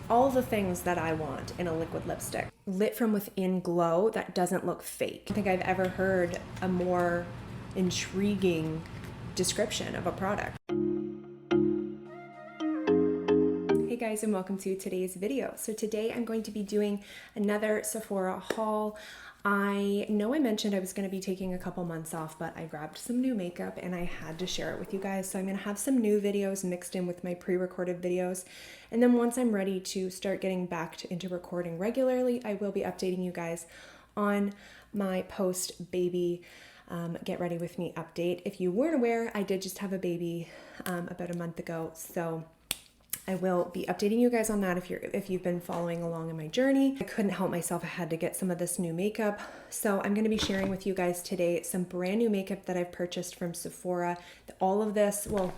all the things that I want in a liquid lipstick. Lit from within glow that doesn't look fake. I don't think I've ever heard a more intriguing description of a product. Hey guys, and welcome to today's video. So today I'm going to be doing another Sephora haul. I know I mentioned I was going to be taking a couple months off, but I grabbed some new makeup and I had to share it with you guys. So I'm going to have some new videos mixed in with my pre-recorded videos. And then once I'm ready to start getting back into recording regularly, I will be updating you guys on my post-baby get ready with me update. If you weren't aware, I did just have a baby about a month ago. So I will be updating you guys on that if you've been following along in my journey. I couldn't help myself. I had to get some of this new makeup. So I'm going to be sharing with you guys today some brand new makeup that I've purchased from Sephora. All of this, well,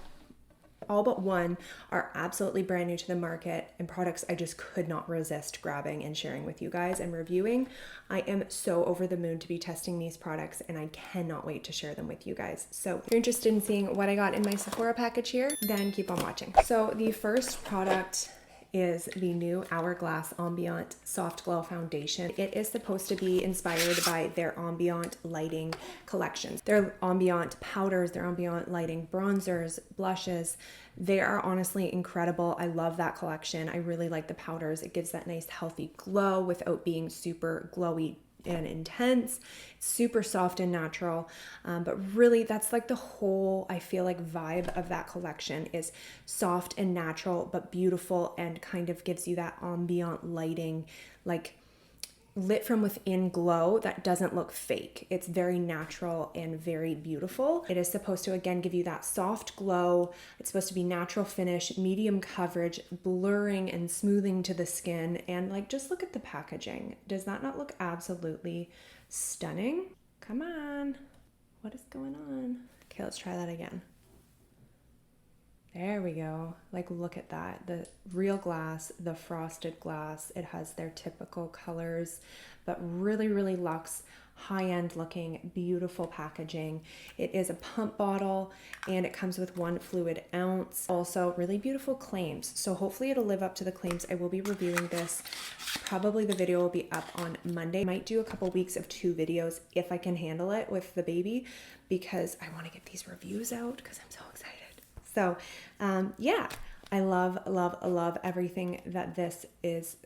all but one are absolutely brand new to the market and products I just could not resist grabbing and sharing with you guys and reviewing. I am so over the moon to be testing these products and I cannot wait to share them with you guys. So if you're interested in seeing what I got in my Sephora package here, then keep on watching. So the first product is the new Hourglass Ambient Soft Glow Foundation. It is supposed to be inspired by their Ambient lighting collections. Their Ambient powders, their Ambient lighting bronzers, blushes, they are honestly incredible. I love that collection. I really like the powders. It gives that nice healthy glow without being super glowy and intense. It's super soft and natural, but really that's like the whole, I feel like, vibe of that collection is soft and natural but beautiful and kind of gives you that ambient lighting, like lit from within glow that doesn't look fake. It's very natural and very beautiful. It is supposed to again give you that soft glow. It's supposed to be natural finish, medium coverage, blurring and smoothing to the skin. And like, just look at the packaging. Does that not look absolutely stunning? Come on, what is going on? Okay, let's try that again. There we go. Like, look at that. The real glass, the frosted glass. It has their typical colors, but really, really luxe, high-end looking, beautiful packaging. It is a pump bottle and it comes with 1 fluid ounce. Also, really beautiful claims. So hopefully it'll live up to the claims. I will be reviewing this. Probably the video will be up on Monday. I might do a couple weeks of 2 videos if I can handle it with the baby, because I want to get these reviews out because I'm so excited. So yeah, I love everything that this is,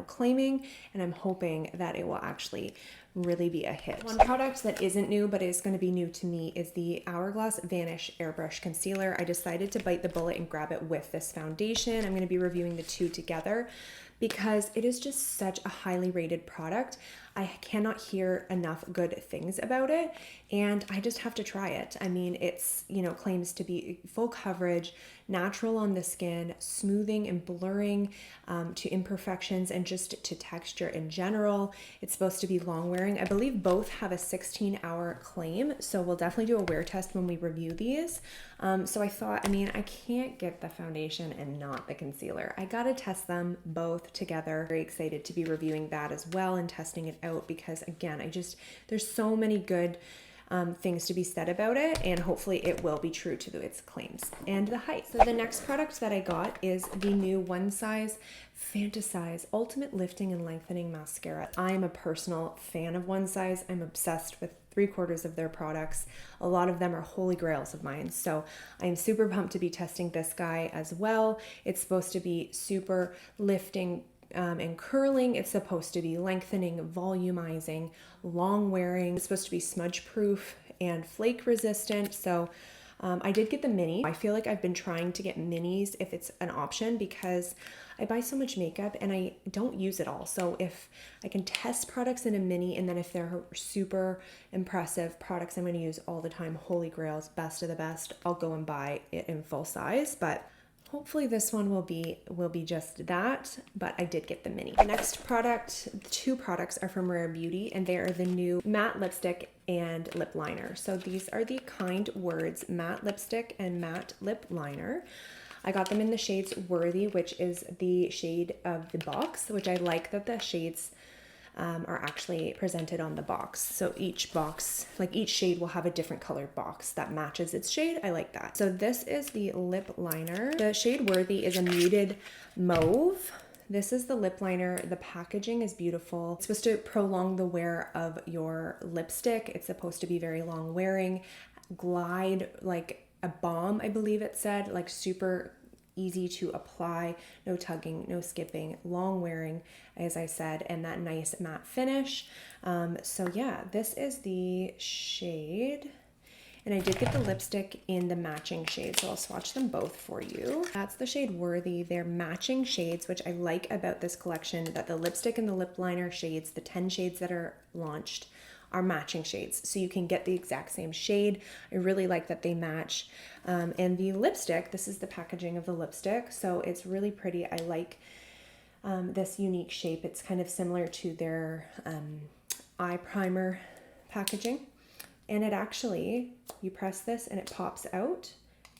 claiming, and I'm hoping that it will actually really be a hit. One product that isn't new but is going to be new to me is the Hourglass Vanish Airbrush Concealer. I decided to bite the bullet and grab it with this foundation. I'm going to be reviewing the two together because it is just such a highly rated product. I cannot hear enough good things about it, and I just have to try it. I mean, it's, claims to be full coverage, natural on the skin, smoothing and blurring to imperfections and just to texture in general. It's supposed to be long wearing. I believe both have a 16-hour claim, so we'll definitely do a wear test when we review these. So I thought, I can't get the foundation and not the concealer. I gotta test them both together. Very excited to be reviewing that as well and testing it out because, again, there's so many good things to be said about it, and hopefully it will be true to its claims and the hype. So the next product that I got is the new One Size Fantasize Ultimate Lifting and Lengthening Mascara. I am a personal fan of One Size. I'm obsessed with 3/4 of their products. A lot of them are holy grails of mine. So I'm super pumped to be testing this guy as well. It's supposed to be super lifting and curling. It's supposed to be lengthening, volumizing, long wearing. It's supposed to be smudge proof and flake resistant. So I did get the mini. I feel like I've been trying to get minis if it's an option because I buy so much makeup and I don't use it all. So if I can test products in a mini, and then if they're super impressive products I'm going to use all the time, holy grails, best of the best, I'll go and buy it in full size. But hopefully this one will be just that, but I did get the mini. The next product, 2 products are from Rare Beauty, and they are the new matte lipstick and lip liner. So these are the Kind Words matte lipstick and matte lip liner. I got them in the shades Worthy, which is the shade of the box, which I like that the shades are actually presented on the box. So each box, like each shade will have a different colored box that matches its shade. I like that. So this is the lip liner. The shade Worthy is a muted mauve. This is the lip liner. The packaging is beautiful. It's supposed to prolong the wear of your lipstick. It's supposed to be very long wearing, glide like a balm, I believe it said, like super easy to apply, no tugging, no skipping, long wearing, as I said, and that nice matte finish. So yeah, this is the shade. And I did get the lipstick in the matching shade, so I'll swatch them both for you. That's the shade Worthy. They're matching shades, which I like about this collection, that the lipstick and the lip liner shades, the 10 shades that are launched, are matching shades. So you can get the exact same shade. I really like that they match. And the lipstick, this is the packaging of the lipstick. So it's really pretty. I like this unique shape. It's kind of similar to their eye primer packaging. And it actually, you press this and it pops out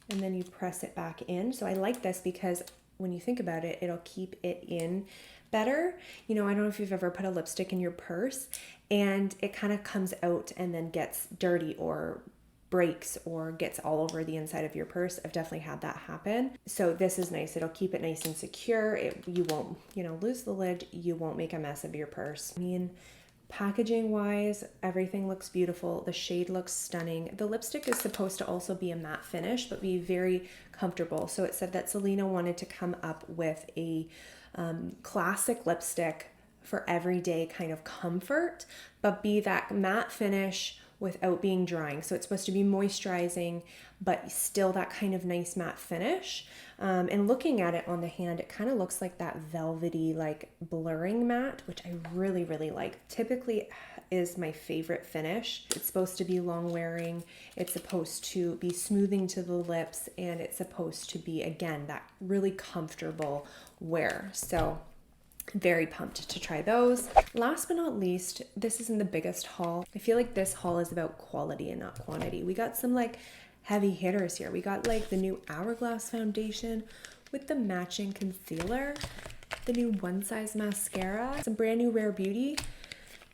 and then you press it back in. So I like this because when you think about it, it'll keep it in better. You know, I don't know if you've ever put a lipstick in your purse and it kind of comes out and then gets dirty or breaks or gets all over the inside of your purse. I've definitely had that happen. So this is nice. It'll keep it nice and secure. You won't, you know, lose the lid. You won't make a mess of your purse. I mean, packaging wise, everything looks beautiful. The shade looks stunning. The lipstick is supposed to also be a matte finish, but be very comfortable. So it said that Selena wanted to come up with a classic lipstick for everyday kind of comfort, but be that matte finish without being drying. So it's supposed to be moisturizing, but still that kind of nice matte finish. And looking at it on the hand, it kind of looks like that velvety, like blurring matte, which I really, really like. Typically is my favorite finish. It's supposed to be long wearing. It's supposed to be smoothing to the lips, and it's supposed to be, again, that really comfortable wear. So very pumped to try those. Last but not least, this isn't the biggest haul. I feel like this haul is about quality and not quantity. We got some like heavy hitters here. We got like the new Hourglass foundation with the matching concealer, the new One Size mascara, some brand new Rare Beauty,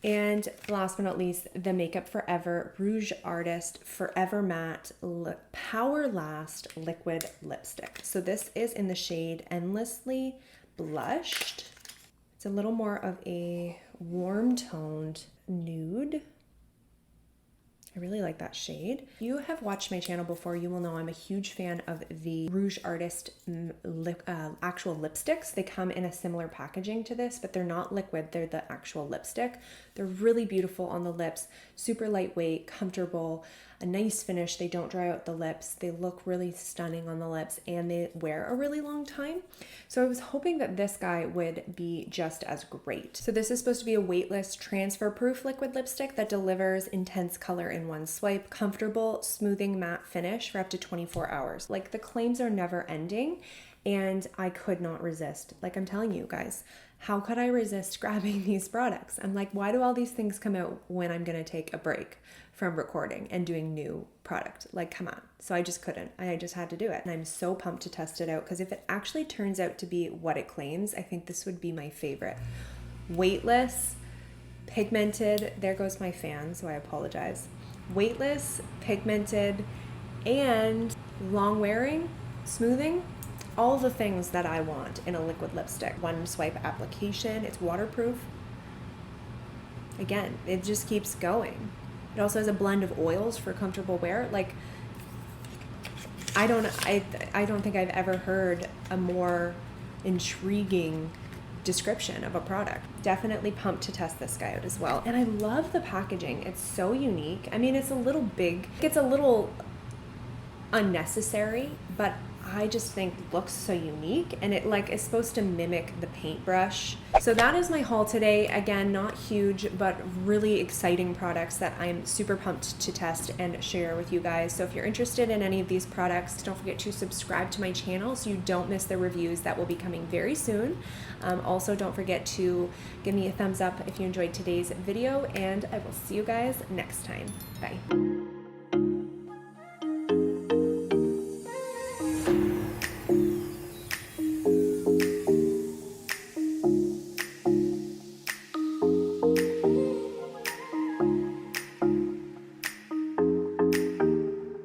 and last but not least, the Makeup Forever Rouge Artist Forever Matte Power Last Liquid Lipstick. So this is in the shade Endlessly Blushed. It's a little more of a warm toned nude. I really like that shade. If you have watched my channel before, you will know I'm a huge fan of the Rouge Artist actual lipsticks. They come in a similar packaging to this, but they're not liquid. They're the actual lipstick. They're really beautiful on the lips, super lightweight, comfortable, a nice finish. They don't dry out the lips. They look really stunning on the lips, and they wear a really long time. So I was hoping that this guy would be just as great. So this is supposed to be a weightless, transfer-proof liquid lipstick that delivers intense color in one swipe, comfortable, smoothing matte finish for up to 24 hours. Like, the claims are never ending, and I could not resist. Like, I'm telling you guys, how could I resist grabbing these products? I'm like, why do all these things come out when I'm gonna take a break from recording and doing new product? Like, come on. So I just couldn't. I just had to do it. And I'm so pumped to test it out, because if it actually turns out to be what it claims, I think this would be my favorite. Weightless, pigmented, there goes my fan, so I apologize. Weightless, pigmented, and long wearing, smoothing, all the things that I want in a liquid lipstick. One swipe application, it's waterproof. Again, it just keeps going. It also has a blend of oils for comfortable wear. Like, I don't think I've ever heard a more intriguing description of a product. Definitely pumped to test this guy out as well. And I love the packaging. It's so unique. I mean, it's a little big. It's a little unnecessary, but I just think looks so unique, and it like is supposed to mimic the paintbrush. So that is my haul today. Again, not huge, but really exciting products that I'm super pumped to test and share with you guys. So if you're interested in any of these products, don't forget to subscribe to my channel so you don't miss the reviews that will be coming very soon. Also, don't forget to give me a thumbs up if you enjoyed today's video, and I will see you guys next time. Bye.